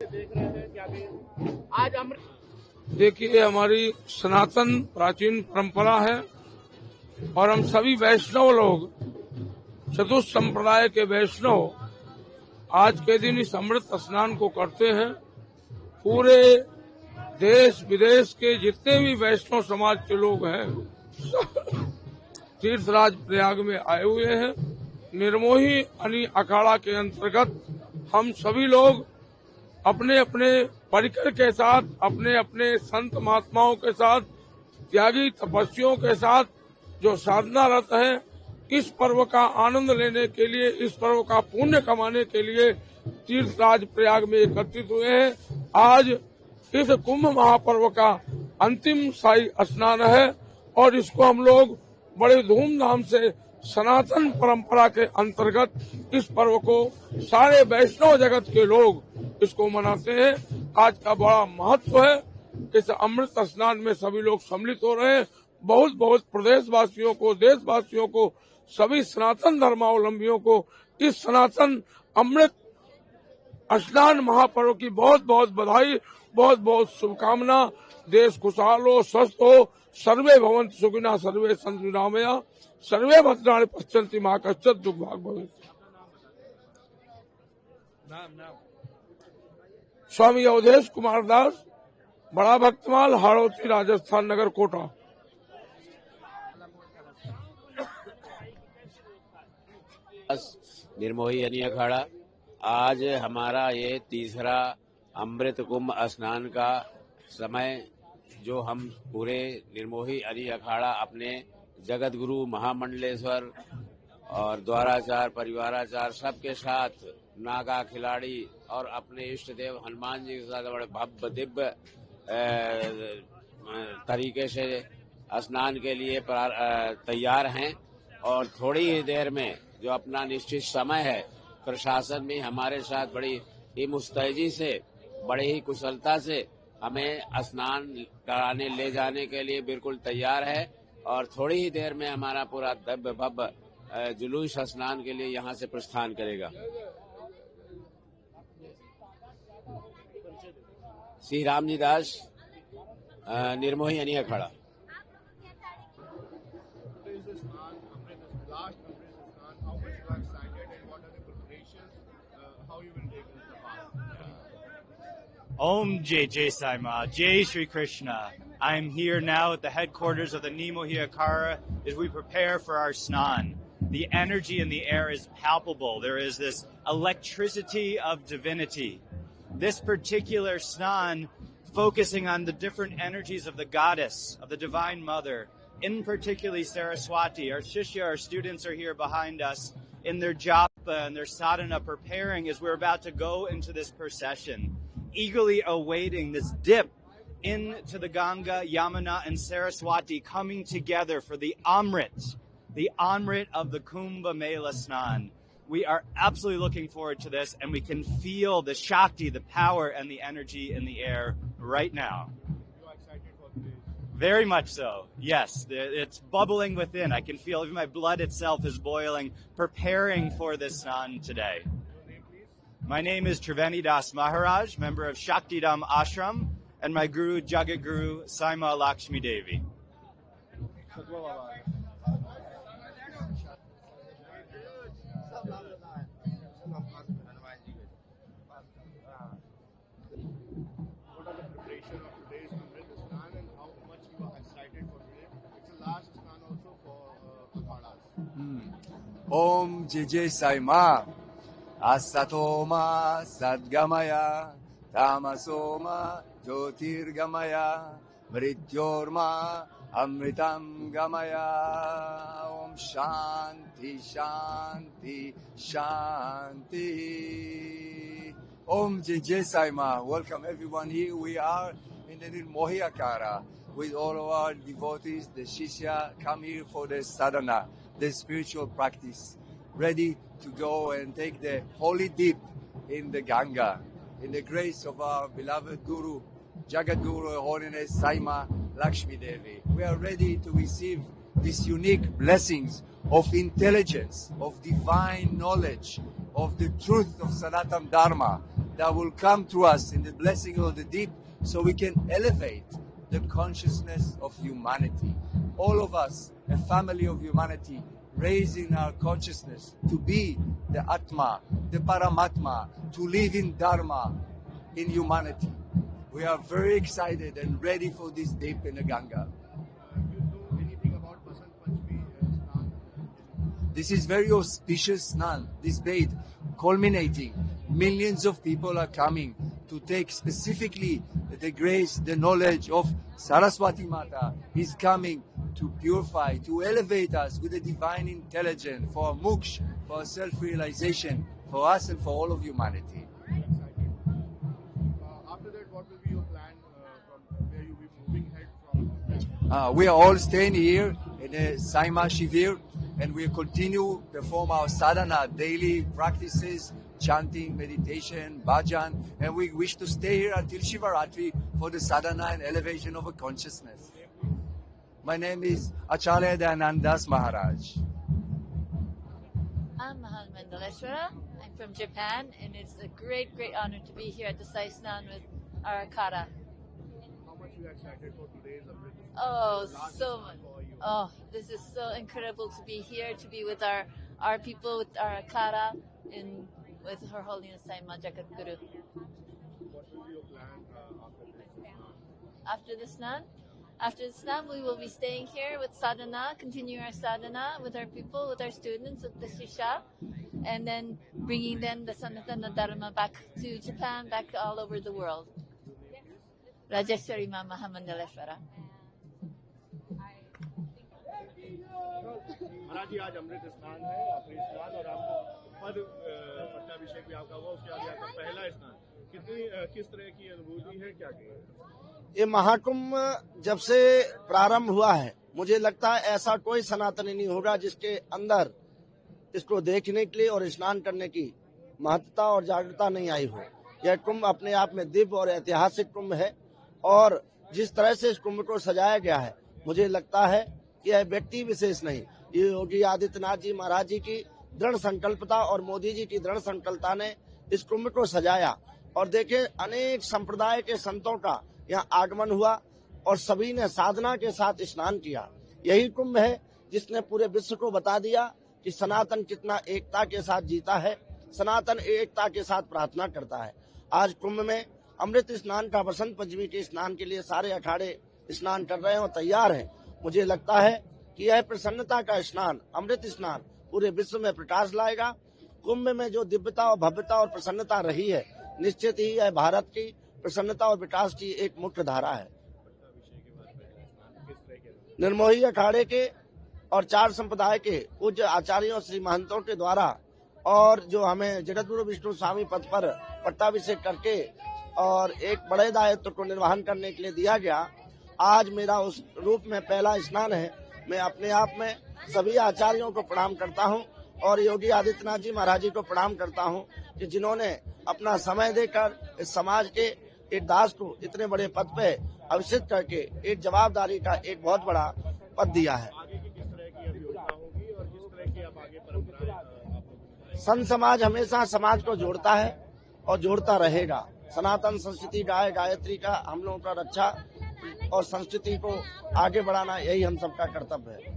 देख रहे थे क्या भी आज अमृत। देखिए, हमारी सनातन प्राचीन परंपरा है और हम सभी वैष्णव लोग, चतुर्थ संप्रदाय के वैष्णव, आज के दिन इस अमृत स्नान को करते हैं। पूरे देश विदेश के जितने भी वैष्णव समाज के लोग हैं तीर्थराज प्रयाग में आए हुए हैं। निर्मोही अनि अखाड़ा के अंतर्गत हम सभी लोग अपने अपने परिकर के साथ, अपने अपने संत महात्माओं के साथ, त्यागी तपस्वियों के साथ जो साधनारत हैं, इस पर्व का आनंद लेने के लिए, इस पर्व का पुण्य कमाने के लिए तीर्थराज प्रयाग में एकत्रित हुए हैं। आज इस कुंभ महापर्व का अंतिम शाही स्नान है और इसको हम लोग बड़े धूमधाम से सनातन परंपरा के अंतर्गत इस पर्व को सारे वैष्णव जगत के लोग इसको मनाते हैं। आज का बड़ा महत्व है। इस अमृत स्नान में सभी लोग सम्मिलित हो रहे हैं। बहुत बहुत प्रदेशवासियों को, देशवासियों को, सभी सनातन धर्मावलंबियों को इस सनातन अमृत स्नान महापर्व की बहुत बहुत बधाई, बहुत बहुत शुभकामना। देश खुशहाल हो, स्वस्थ हो, सर्वे भवन्तु सुखिनः, सर्वे सन्तु निरामया, सर्वे भद्राणि पश्यन्ति मा कश्चित् दुर्भाग् भवेत्। स्वामी अवधेश कुमार दास, बड़ा भक्तमाल, हाड़ौती, राजस्थान नगर कोटा। निर्मोही अनि अखाड़ा, आज हमारा ये तीसरा अमृत कुंभ स्नान का समय, जो हम पूरे निर्मोही अनि अखाड़ा अपने जगत गुरु महामंडलेश्वर और द्वाराचार, परिवाराचार सबके साथ, नागा खिलाड़ी और अपने इष्ट देव हनुमान जी के साथ बड़े भव्य दिव्य तरीके से स्नान के लिए तैयार हैं। और थोड़ी ही देर में जो अपना निश्चित समय है, प्रशासन भी हमारे साथ बड़ी ही मुस्तैदी से, बड़े ही कुशलता से हमें स्नान कराने ले जाने के लिए बिल्कुल तैयार है। और थोड़ी ही देर में हमारा पूरा दिव्य भव्य जुलूस स्नान के लिए यहाँ से प्रस्थान करेगा। श्री रामजी दास, निर्मोही अनि अखाड़ा। Om Jai Jai Sai Ma, Jai Shri Krishna. I am here now at the headquarters of the Nirmohi Akhada as we prepare for our snan. The energy in the air is palpable. There is this electricity of divinity. This particular snan focusing on the different energies of the goddess, of the Divine Mother, in particularly Saraswati. Our Shishya, our students are here behind us in their japa and their sadhana preparing as we're about to go into this procession, eagerly awaiting this dip into the Ganga, Yamuna, and Saraswati coming together for the Amrit of the Kumbh Mela Snan. We are absolutely looking forward to this, and we can feel the Shakti, the power, and the energy in the air right now. You are excited for today? Very much so. Yes, it's bubbling within. I can feel even my blood itself is boiling, preparing for this Snan today. Your name, please? My name is Triveni Das Maharaj, member of Shakti Dham Ashram, and my guru, Jagat Guru, Saima Lakshmi Devi. What are the preparation of today's Amrit Snan and how much you are excited for today? It's the last Snan also for Akhadas. Om Jai Jai Sai Ma, Asatoma Sadgamaya, Tamasoma Jyotirgamaya, Mrityorma Amritam Gamaya. Om Shanti Shanti Shanti. Om Jai Jai Sai Ma. Welcome everyone. Here we are in the Nirmohi Akhada with all of our devotees, the Shishya, come here for the sadhana, the spiritual practice, ready to go and take the holy dip in the Ganga, in the grace of our beloved Guru, Jagat Guru, Her Holiness Saima Lakshmi Devi. We are ready to receive these unique blessings of intelligence, of divine knowledge, of the truth of Sanatana Dharma, that will come to us in the blessing of the deep, so we can elevate the consciousness of humanity. All of us, a family of humanity, raising our consciousness to be the Atma, the Paramatma, to live in Dharma, in humanity. We are very excited and ready for this dip in the Ganga. You know anything about Basant Panchami Snan? This is very auspicious Snan, this bathe, culminating. Millions of people are coming to take specifically the grace, the knowledge of Saraswati Mata is coming to purify, to elevate us with the divine intelligence for moksha, for self-realization, for us and for all of humanity. After that, what will be your plan from where you will be moving ahead from? We are all staying here in the Saima Shivir, and we continue to perform our sadhana, daily practices, chanting, meditation, bhajan, and we wish to stay here until Shivaratri for the sadhana and elevation of a consciousness. My name is Acharya Dayanandas Maharaj. I'm Mahan Mandaleshwara. I'm from Japan, and it's a great, great honor to be here at the Sai Snan with our Akara. How much you are excited for today's Amrit? Oh, Last so Snan much. for you. Oh, this is so incredible to be here, to be with our people, with our Akara, and with Her Holiness Saima Jagat Guru. What will be your plan After the Snan? After the Snan, we will be staying here with sadhana, continue our sadhana with our people, with our students, with the Shisha, and then bringing then the Sanatana Dharma back to Japan, back all over the world. Rajeshwari Ma Mahamandaleshwara. महाराज जी आज अमृत स्नान है, आखिरी स्नान, और आपको पद पट्टाभिषेक भी आपका हुआ, उसके आगे आपका पहला स्नान, किस तरह की अनुभूति है, क्या कहेंगे? ये महाकुंभ जब से प्रारंभ हुआ है, मुझे लगता है ऐसा कोई सनातनी नहीं होगा जिसके अंदर इसको देखने के लिए और स्नान करने की महत्ता और जागरूकता नहीं आई हो। यह कुंभ अपने आप में दिव्य और ऐतिहासिक कुंभ है, और जिस तरह से इस कुंभ को सजाया गया है, मुझे लगता है कि यह व्यक्ति विशेष नहीं, ये योगी आदित्यनाथ जी महाराज जी की दृढ़ संकल्पता और मोदी जी की दृढ़ संकल्पता ने इस कुंभ को सजाया। और देखे, अनेक संप्रदाय के संतों का यहाँ आगमन हुआ और सभी ने साधना के साथ स्नान किया। यही कुंभ है जिसने पूरे विश्व को बता दिया कि सनातन कितना एकता के साथ जीता है, सनातन एकता के साथ प्रार्थना करता है। आज कुंभ में अमृत स्नान का, बसंत पंचमी के स्नान के लिए सारे अखाड़े स्नान कर रहे हैं और तैयार हैं। मुझे लगता है कि यह प्रसन्नता का स्नान, अमृत स्नान पूरे विश्व में प्रकाश लाएगा। कुंभ में जो दिव्यता और भव्यता और प्रसन्नता रही है, निश्चित ही यह भारत की प्रसन्नता और विकास की एक मुख्य धारा है। निर्मोही अखाड़े के और 4 संप्रदाय के पूज्य आचार्यों श्री महंतों के द्वारा, और जो हमें जगतगुरु विष्णु स्वामी पद पर पट्टाभिषेक करके और एक बड़े दायित्व को निर्वहन करने के लिए दिया गया, आज मेरा उस रूप में पहला स्नान है। मैं अपने आप में सभी आचार्यों को प्रणाम करता हूं और योगी आदित्यनाथ जी महाराज जी को प्रणाम करता हूं कि जिन्होंने अपना समय देकर इस समाज के एक दास को इतने बड़े पद पे अभिषेक करके एक जवाबदारी का एक बहुत बड़ा पद दिया है। आगे की किस तरह की अब योजना होगी और किस तरह की आप आगे परंपराएं आप लोग बनाएंगे? संत समाज हमेशा समाज को जोड़ता है और जोड़ता रहेगा। सनातन संस्कृति गाय गायत्री का हम लोगों का रक्षा और संस्कृति को आगे बढ़ाना, यही हम सबका कर्तव्य है।